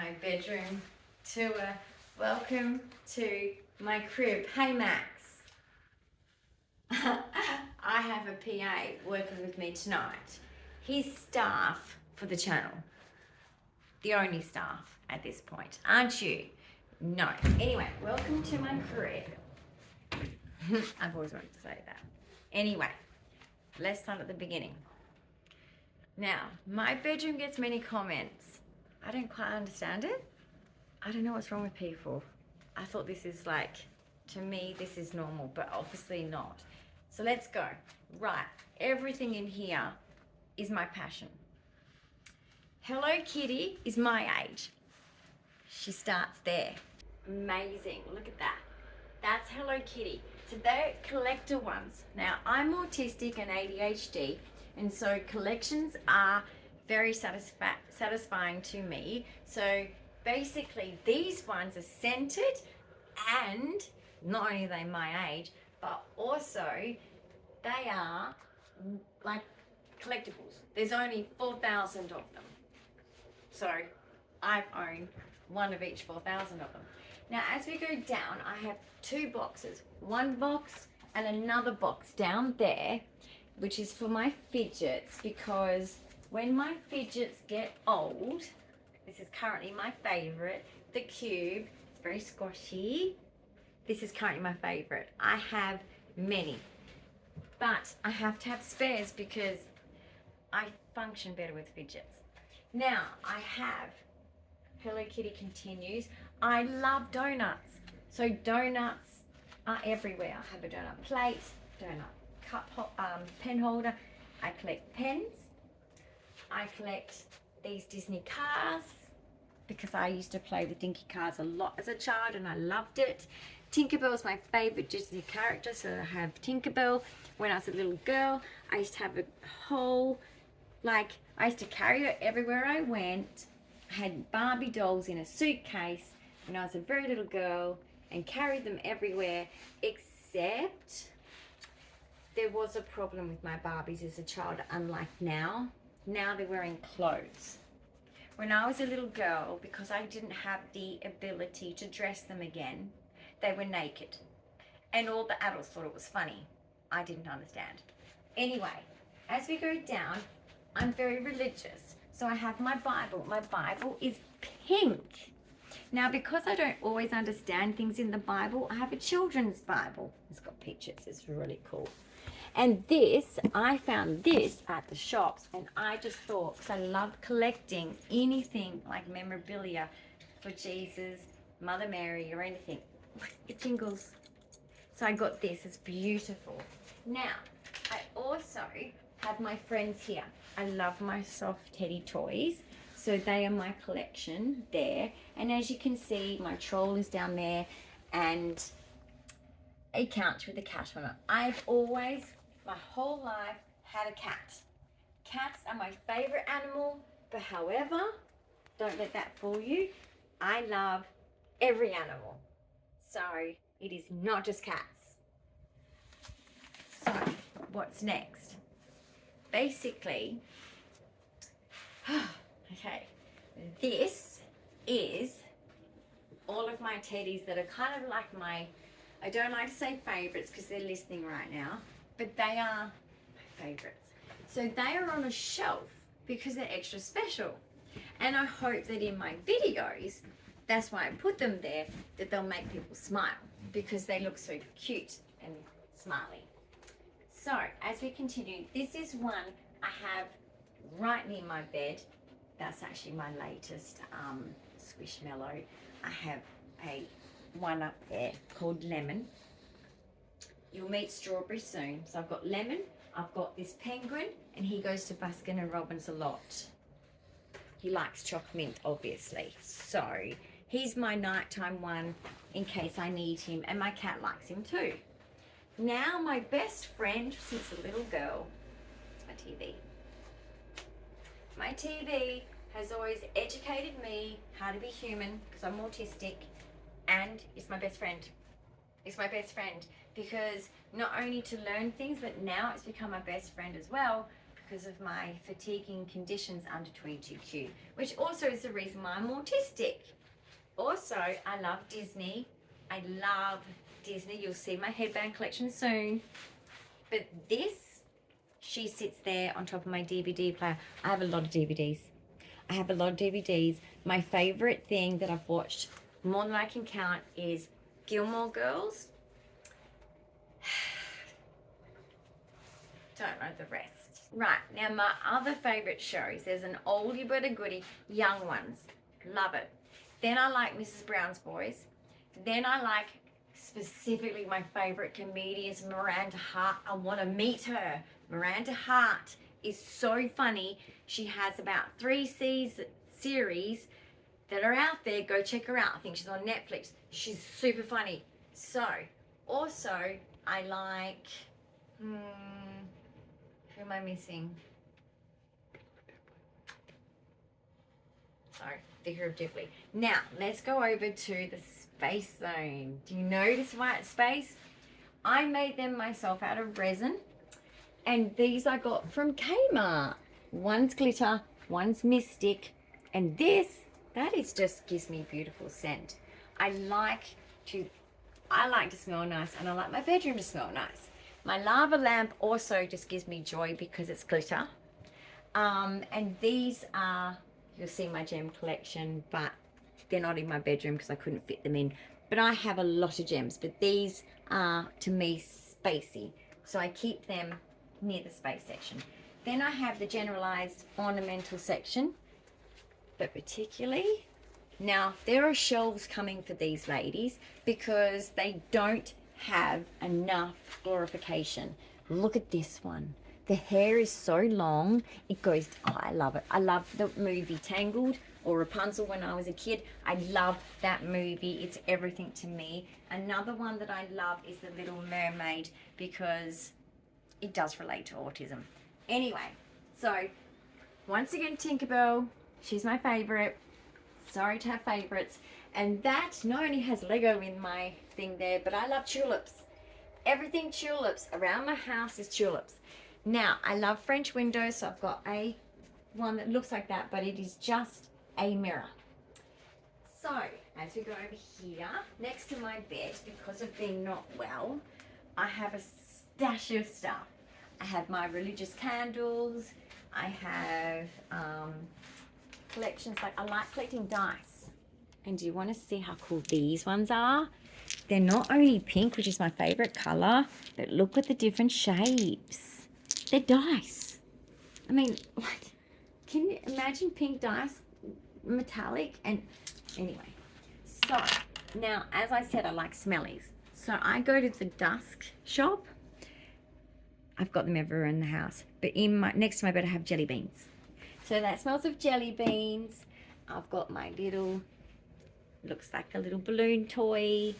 my bedroom tour. Welcome to my crib. Hey Max. I have a PA working with me tonight. He's staff for the channel. The only staff at this point. Aren't you? No. Anyway, welcome to my crib. I've always wanted to say that. Anyway, let's start at the beginning. Now, my bedroom gets many comments. I don't quite understand it. I don't know what's wrong with people. I thought this is like, to me, this is normal, but obviously not. So let's go. Right, everything in here is my passion. Hello Kitty is my age. She starts there. Amazing, look at that. That's Hello Kitty. So they're collector ones. Now, I'm autistic and ADHD, and so collections are very satisfying to me. So basically, these ones are scented, and not only are they my age, but also they are like collectibles. There's only 4,000 of them. So I own one of each 4,000 of them. Now, as we go down, I have two boxes. One box and another box down there, which is for my fidgets, because when my fidgets get old, this is currently my favorite, the cube. It's very squashy. This is currently my favorite. I have many, but I have to have spares because I function better with fidgets. Now, I have Hello Kitty continues. I love donuts. So donuts are everywhere. I have a donut plate, donut cup, pen holder. I collect pens. I collect these Disney cars because I used to play with Dinky cars a lot as a child and I loved it. Tinkerbell is my favorite Disney character, so I have Tinkerbell. When I was a little girl, I used to have a whole, I used to carry her everywhere I went. I had Barbie dolls in a suitcase when I was a very little girl and carried them everywhere, except there was a problem with my Barbies as a child, unlike now. Now they're wearing clothes. When I was a little girl, because I didn't have the ability to dress them again, they were naked. And all the adults thought it was funny. I didn't understand. Anyway, as we go down, I'm very religious. So I have my Bible. My Bible is pink. Now, because I don't always understand things in the Bible, I have a children's Bible. It's got pictures. It's really cool. And this, I found this at the shops, and I just thought, because I love collecting anything like memorabilia for Jesus, Mother Mary, or anything. It jingles. So I got this. It's beautiful. Now, I also have my friends here. I love my soft teddy toys. So they are my collection there. And as you can see, my troll is down there and a couch with a cat on it. I've always, my whole life, had a cat. Cats are my favorite animal, but however, don't let that fool you. I love every animal. So it is not just cats. So what's next? Basically, okay, this is all of my teddies that are kind of like my, I don't like to say favorites because they're listening right now, but they are my favorites. So they are on a shelf because they're extra special. And I hope that in my videos, that's why I put them there, that they'll make people smile because they look so cute and smiley. So as we continue, this is one I have right near my bed. That's actually my latest Squishmallow. I have one up there called Lemon. You'll meet Strawberry soon. So I've got Lemon, I've got this penguin, and he goes to Baskin and Robbins a lot. He likes choc mint, obviously. So he's my nighttime one in case I need him, and my cat likes him too. Now my best friend since a little girl is my TV. My TV has always educated me how to be human because I'm autistic, and it's my best friend. It's my best friend because not only to learn things, but now it's become my best friend as well because of my fatiguing conditions under 22q, which also is the reason why I'm autistic. Also, I love Disney. I love Disney. You'll see my headband collection soon. But this, she sits there on top of my DVD player. I have a lot of DVDs. My favorite thing that I've watched more than I can count is Gilmore Girls. Don't know the rest. Right, now my other favorite shows, there's an oldie but a goodie, Young Ones. Love it. Then I like Mrs. Brown's Boys. Then I like specifically my favorite comedian is Miranda Hart. I want to meet her. Miranda Hart is so funny. She has about 3 series that are out there. Go check her out. I think she's on Netflix. She's super funny. So, also, I like... who am I missing? Sorry, figuratively. Now, let's go over to the Space Zone. Do you notice white space? I made them myself out of resin. And these I got from Kmart. One's glitter, one's mystic. And this, that is just gives me beautiful scent. I like to smell nice, and I like my bedroom to smell nice. My lava lamp also just gives me joy because it's glitter. And these are, you'll see my gem collection, but they're not in my bedroom because I couldn't fit them in. But I have a lot of gems, but these are, to me, spacey. So I keep them near the space section. Then I have the generalized ornamental section, but particularly, now there are shelves coming for these ladies because they don't have enough glorification. Look at this one. The hair is so long. It goes, oh, I love it. I love the movie Tangled or Rapunzel when I was a kid. I love that movie. It's everything to me. Another one that I love is The Little Mermaid because it does relate to autism. Anyway, so once again, Tinkerbell, she's my favorite. Sorry to have favorites. And that not only has Lego in my thing there, but I love tulips. Everything tulips. Around my house is tulips. Now, I love French windows, so I've got one that looks like that, but it is just a mirror. So, as we go over here, next to my bed, because of being not well, I have a stash of stuff. I have my religious candles. I have collections, like I like collecting dice. And do you want to see how cool these ones are? They're not only pink, which is my favorite color, but look at the different shapes. They're dice. I mean, like, can you imagine pink dice, metallic? And anyway, so now, as I said, I like smellies. So I go to the dusk shop. I've got them everywhere in the house. But in my next to my bed, I have jelly beans. So that smells of jelly beans. I've got my little, looks like a little balloon toy.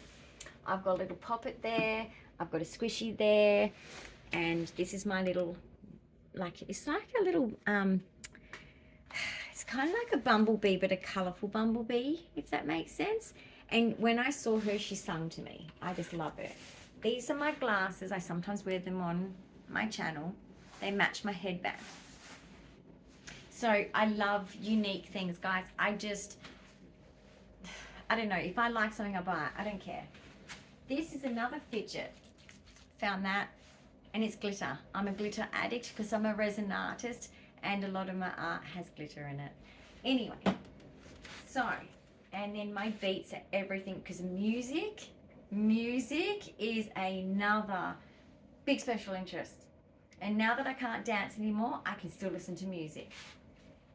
I've got a little poppet there. I've got a squishy there. And this is my little, like, it's like a little, it's kind of like a bumblebee, but a colourful bumblebee, if that makes sense. And when I saw her, she sung to me. I just love her. These are my glasses. I sometimes wear them on my channel. They match my headband. So I love unique things, guys. I don't know. If I like something, I buy it. I don't care. This is another fidget. Found that. And it's glitter. I'm a glitter addict because I'm a resin artist and a lot of my art has glitter in it. Anyway, so, and then my beats are everything because music is another big special interest. And now that I can't dance anymore, I can still listen to music.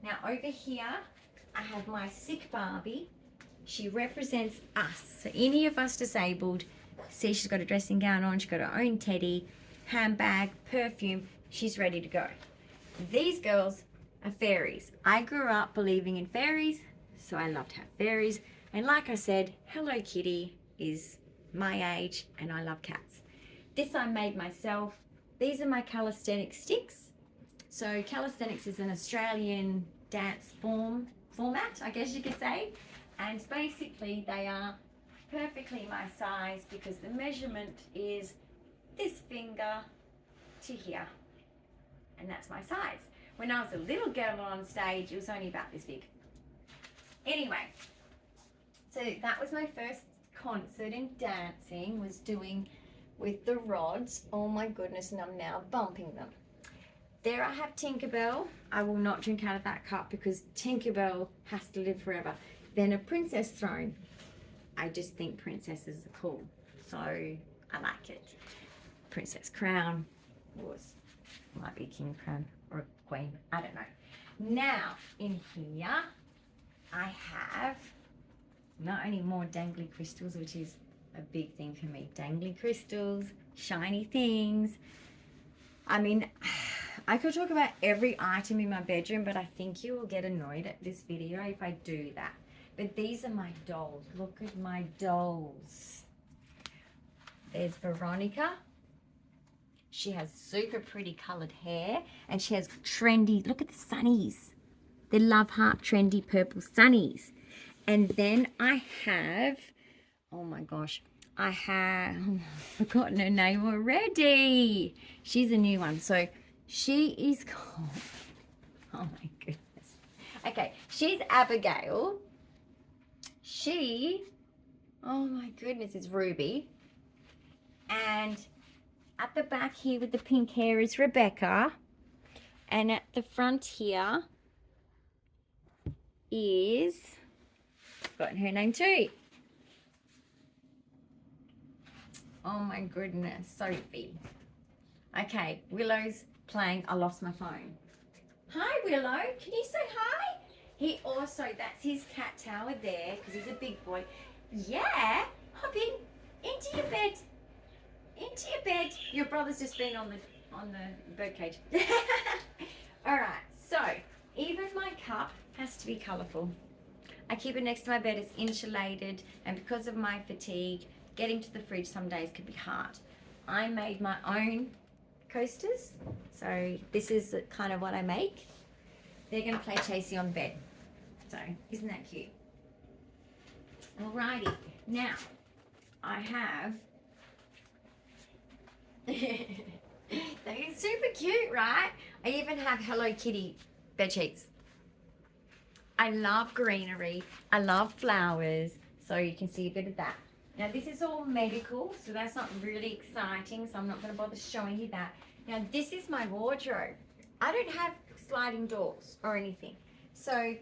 Now over here, I have my sick Barbie. She represents us. So any of us disabled, see she's got a dressing gown on, she's got her own teddy, handbag, perfume, she's ready to go. These girls are fairies. I grew up believing in fairies, so I love to have fairies. And like I said, Hello Kitty is my age and I love cats. This I made myself. These are my calisthenics sticks. So calisthenics is an Australian dance format, I guess you could say. And basically they are perfectly my size because the measurement is this finger to here. and that's my size. When I was a little girl on stage, it was only about this big. Anyway, so that was my first concert in dancing, was doing with the rods. Oh my goodness, and I'm now bumping them. There I have Tinkerbell. I will not drink out of that cup because Tinkerbell has to live forever. Then a princess throne. I just think princesses are cool, so I like it. Princess crown, was might be a king crown or a queen, I don't know. Now in here I have not only more dangly crystals, which is a big thing for me. Dangly crystals, shiny things. I mean, I could talk about every item in my bedroom, but I think you will get annoyed at this video if I do that. But these are my dolls. Look at my dolls. There's Veronica. She has super pretty colored hair, and she has trendy, look at the sunnies. The Love Heart trendy purple sunnies. And then I have, oh my gosh, I have forgotten her name already. She's a new one. So she is called, oh my goodness. Okay, she's Abigail. She, oh my goodness, is Ruby. And at the back here with the pink hair is Rebecca. And at the front here is, forgotten her name too. Oh my goodness, Sophie. Okay, Willow's playing I Lost My Phone. Hi Willow, can you say hi? He also, that's his cat tower there, because he's a big boy. Yeah, hop into your bed. Into your bed. Your brother's just been on the birdcage. Alright, so even my cup has to be colourful. I keep it next to my bed, it's insulated, and because of my fatigue, getting to the fridge some days could be hard. I made my own coasters, so this is kind of what I make. They're going to play Chasey on the bed, so isn't that cute? Alrighty, now I have they're super cute, right? I even have Hello Kitty bed sheets. I love greenery, I love flowers, so you can see a bit of that. Now this is all medical, so that's not really exciting, so I'm not going to bother showing you that. Now this is my wardrobe. I don't have sliding doors or anything, so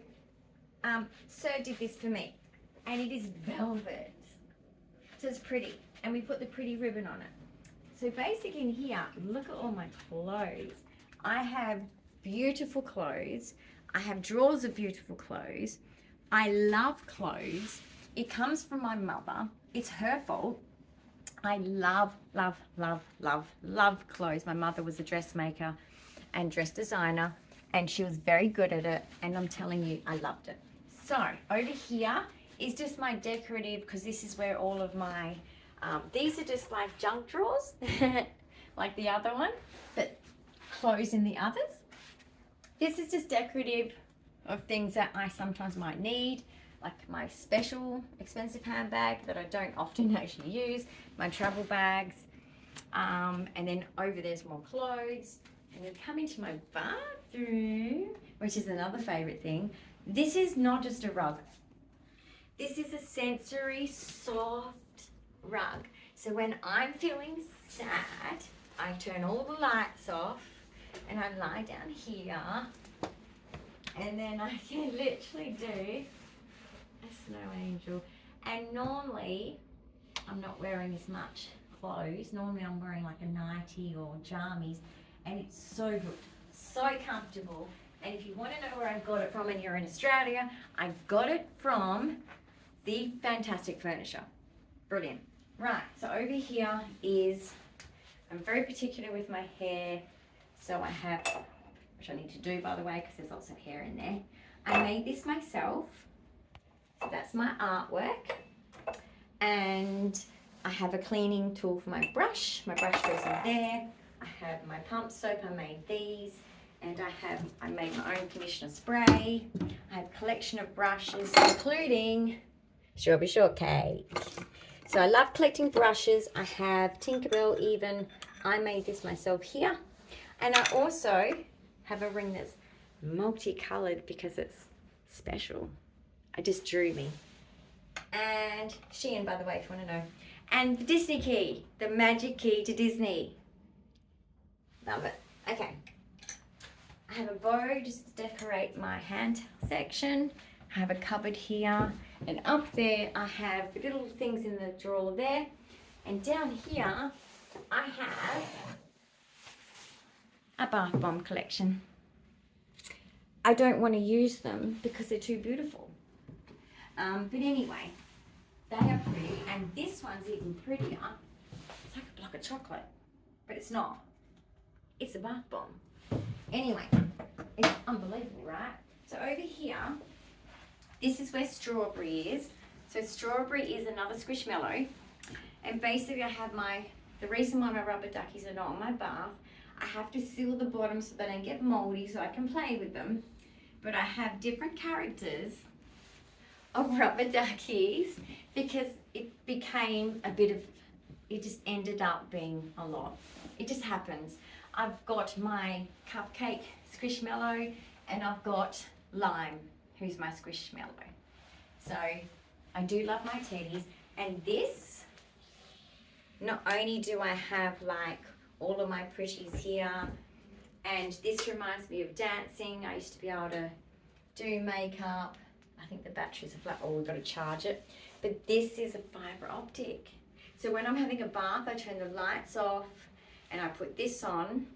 Sir did this for me, and it is velvet, so it's pretty, and we put the pretty ribbon on it. So basically in here, look at all my clothes. I have beautiful clothes. I have drawers of beautiful clothes. I love clothes. It comes from my mother. It's her fault. I love, love, love, love, love clothes. My mother was a dressmaker and dress designer, and she was very good at it, and I'm telling you, I loved it. So over here is just my decorative, because this is where all of my, these are just like junk drawers, like the other one, but clothes in the others. This is just decorative of things that I sometimes might need, like my special expensive handbag that I don't often actually use, my travel bags, and then over there's more clothes. And then come into my bathroom, which is another favorite thing. This is not just a rug. This is a sensory soft rug. So when I'm feeling sad, I turn all the lights off and I lie down here, and then I can literally do a snow angel. And normally I'm not wearing as much clothes. Normally I'm wearing like a nightie or jammies, and it's so good, so comfortable. And if you want to know where I got it from and you're in Australia, I got it from the Fantastic Furniture. Brilliant. Right, so over here is, I'm very particular with my hair, so I have, which I need to do by the way because there's lots of hair in there. I made this myself, so that's my artwork. And I have a cleaning tool for my brush goes in there. I have my pump soap, I made these. And I made my own conditioner spray. I have a collection of brushes, including Strawberry Shortcake. So I love collecting brushes. I have Tinkerbell even. I made this myself here. And I also have a ring that's multicolored because it's special. I just drew me. And Shein, by the way, if you want to know. And the Disney key, the magic key to Disney. Love it. Okay. I have a bow just to decorate my hand section. I have a cupboard here. And up there, I have little things in the drawer there. And down here, I have a bath bomb collection. I don't want to use them because they're too beautiful. But anyway, they are pretty, and this one's even prettier. It's like a block of chocolate, but it's not. It's a bath bomb. Anyway, it's unbelievable, right? So over here, this is where strawberry is. So strawberry is another squishmallow, and basically I have the reason why my rubber duckies are not on my bath, I have to seal the bottom so they don't get moldy so I can play with them. But I have different characters of rubber duckies because it became it just ended up being a lot. It just happens. I've got my cupcake squishmallow and I've got Lime, who's my squishmallow. So I do love my teddies. And this, not only do I have like all of my pretties here, and this reminds me of dancing. I used to be able to do makeup. I think the batteries are flat. Oh, we've got to charge it. But this is a fiber optic. So when I'm having a bath, I turn the lights off and I put this on.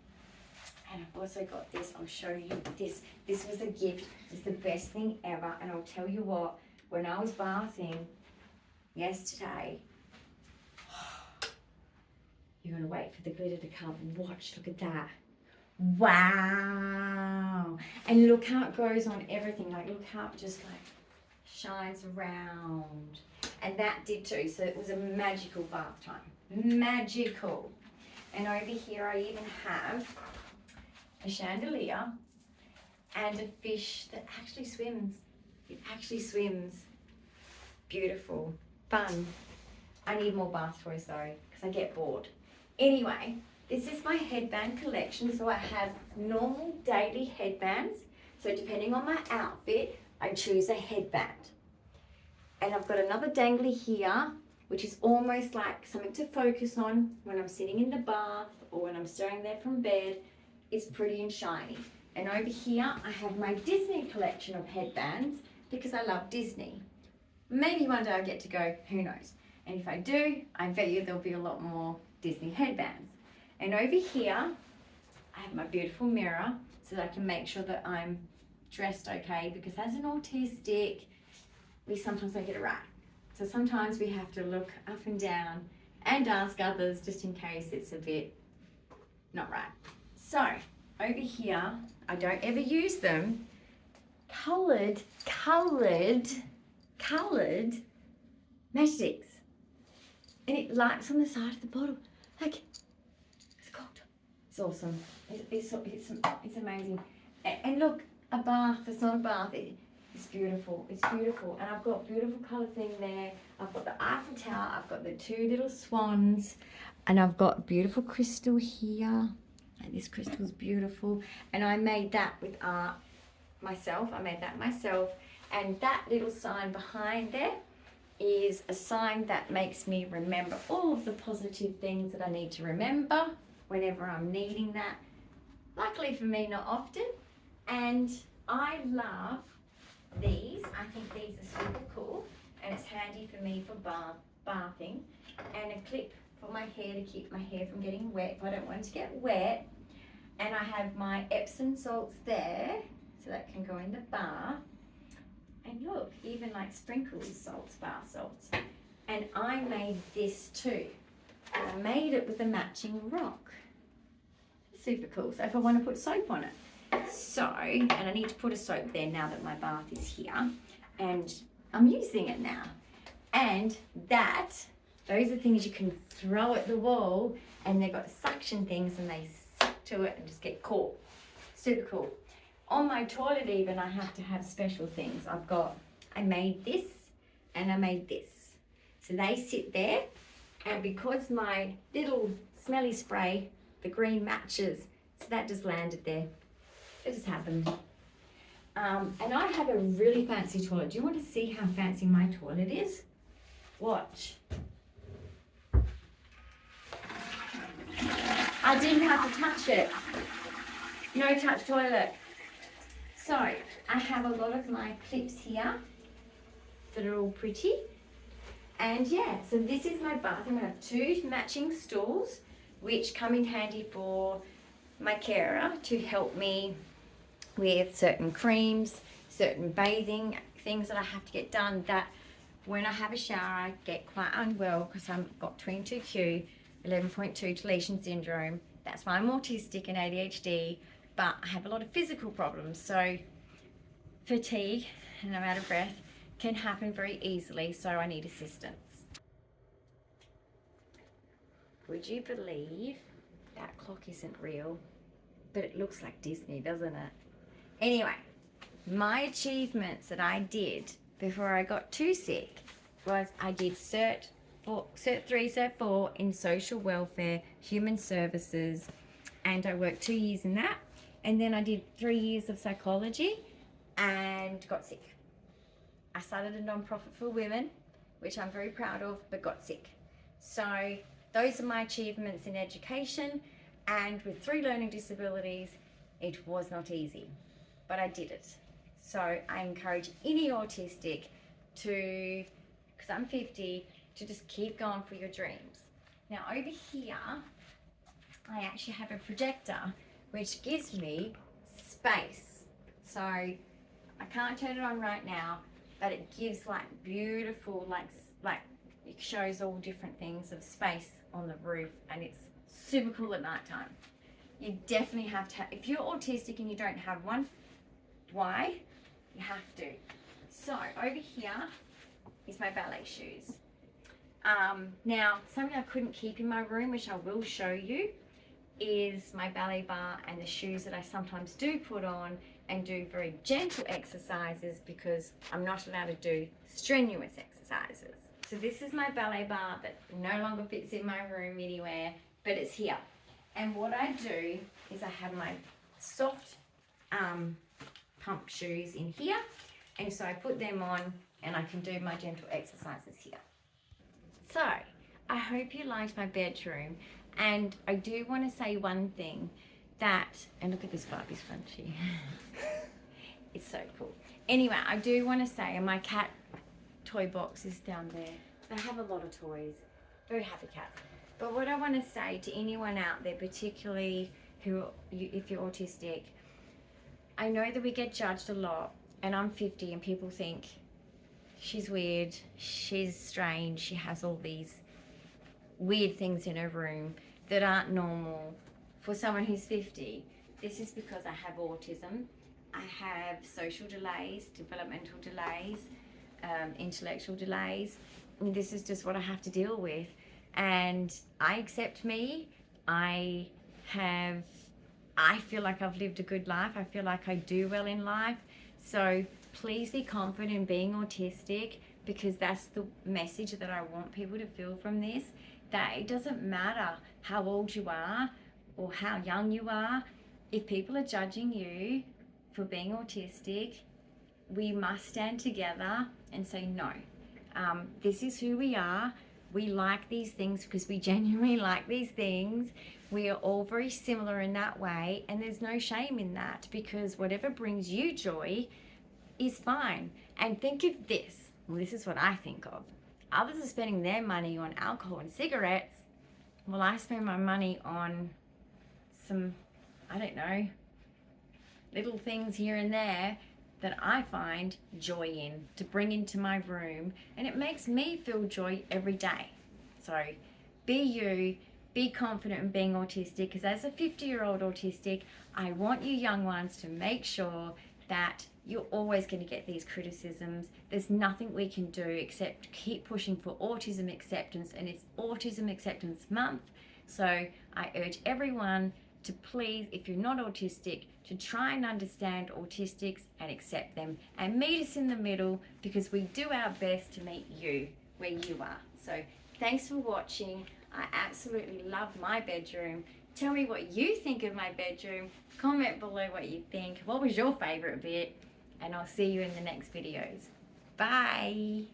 And I've also got this. I'll show you this. This was a gift. It's the best thing ever. And I'll tell you what, when I was bathing yesterday, you're going to wait for the glitter to come. Watch, look at that. Wow. And look how it goes on everything. Like, look how it just like shines around. And that did too. So it was a magical bath time. Magical. And over here I even have a chandelier and a fish that actually swims. It actually swims. Beautiful. Fun. I need more bath toys though, because I get bored. Anyway, this is my headband collection. So I have normal daily headbands. So depending on my outfit, I choose a headband. And I've got another dangly here, which is almost like something to focus on when I'm sitting in the bath or when I'm staring there from bed. It's pretty and shiny. And over here, I have my Disney collection of headbands because I love Disney. Maybe one day I'll get to go, who knows. And if I do, I bet you there'll be a lot more Disney headbands. And over here, I have my beautiful mirror so that I can make sure that I'm dressed okay, because as an autistic, we sometimes don't get it right. So sometimes we have to look up and down and ask others just in case it's a bit not right. So over here, I don't ever use them. Coloured matchsticks. And it lights on the side of the bottle. Like, it's gold. It's awesome. It's amazing. And look, a bath, it's not a bath. It's beautiful. It's beautiful. And I've got beautiful colour thing there. I've got the Eiffel Tower. I've got the two little swans. And I've got beautiful crystal here. And this crystal's beautiful. And I made that with art myself. I made that myself. And that little sign behind there is a sign that makes me remember all of the positive things that I need to remember whenever I'm needing that. Luckily for me, not often. And I love these. I think these are super cool, and it's handy for me for bathing, and a clip for my hair to keep my hair from getting wet if I don't want it to get wet. And I have my Epsom salts there, so that can go in the bath. And look, even like sprinkles salts, bath salts. And I made this too. And I made it with a matching rock. Super cool. So if I want to put soap on it. So, and I need to put a soap there now that my bath is here. And I'm using it now. And those are things you can throw at the wall, and they've got suction things and they suck to it and just get caught. Super cool. On my toilet even, I have to have special things. I made this and I made this. So they sit there, and because my little smelly spray, the green matches, So that just landed there. It just happened. And I have a really fancy toilet. Do you want to see how fancy my toilet is? Watch. I didn't have to touch it. No touch toilet. So I have a lot of my clips here that are all pretty. And yeah, so this is my bathroom. I have 2 matching stools, which come in handy for my carer to help me with certain creams, certain bathing things that I have to get done, that when I have a shower I get quite unwell because I've got 22q, 11.2 Deletion Syndrome. That's why I'm autistic and ADHD, but I have a lot of physical problems, so fatigue and I'm out of breath can happen very easily, so I need assistance. Would you believe that clock isn't real, but it looks like Disney, doesn't it? Anyway, my achievements that I did before I got too sick was I did Cert 3, Cert 4 in social welfare, human services, and I worked 2 years in that. And then I did 3 years of psychology and got sick. I started a non-profit for women, which I'm very proud of, but got sick. So those are my achievements in education, and with 3 learning disabilities, it was not easy, but I did it. So I encourage any autistic to, because I'm 50, to just keep going for your dreams. Now over here, I actually have a projector which gives me space. So I can't turn it on right now, but it gives like beautiful, like it shows all different things of space on the roof, and it's super cool at night time. You definitely have to if you're autistic and you don't have one, why? You have to. So over here is my ballet shoes. Now something I couldn't keep in my room, which I will show you, is my ballet bar and the shoes that I sometimes do put on and do very gentle exercises because I'm not allowed to do strenuous exercises. So this is my ballet bar that no longer fits in my room anywhere, but it's here. And what I do is I have my soft pump shoes in here, and so I put them on and I can do my gentle exercises here. So I hope you liked my bedroom, and I do want to say one thing, that, and look at this Barbie scrunchie. It's so cool. Anyway, I do want to say, and my cat toy box is down there. They have a lot of toys. Very happy cats. But what I want to say to anyone out there, particularly if you're autistic, I know that we get judged a lot, and I'm 50 and people think she's weird, she's strange, she has all these weird things in her room that aren't normal for someone who's 50. This is because I have autism. I have social delays, developmental delays, intellectual delays. And this is just what I have to deal with. And I accept me. I feel like I've lived a good life. I feel like I do well in life. So please be confident in being autistic, because that's the message that I want people to feel from this, that it doesn't matter how old you are or how young you are. If people are judging you for being autistic, we must stand together and say no. This is who we are. We like these things because we genuinely like these things. We are all very similar in that way, and there's no shame in that, because whatever brings you joy is fine. And think of this, well, this is what I think of. Others are spending their money on alcohol and cigarettes. Well, I spend my money on some, I don't know, little things here and there that I find joy in, to bring into my room, and it makes me feel joy every day. So be you, be confident in being autistic, because as a 50-year-old autistic, I want you young ones to make sure that you're always going to get these criticisms. There's nothing we can do except keep pushing for autism acceptance, and it's Autism Acceptance Month. So I urge everyone to please, if you're not autistic, to try and understand autistics and accept them, and meet us in the middle, because we do our best to meet you where you are. So thanks for watching. I absolutely love my bedroom, Tell me what you think of my bedroom. Comment below what you think. What was your favourite bit? And I'll see you in the next videos. Bye.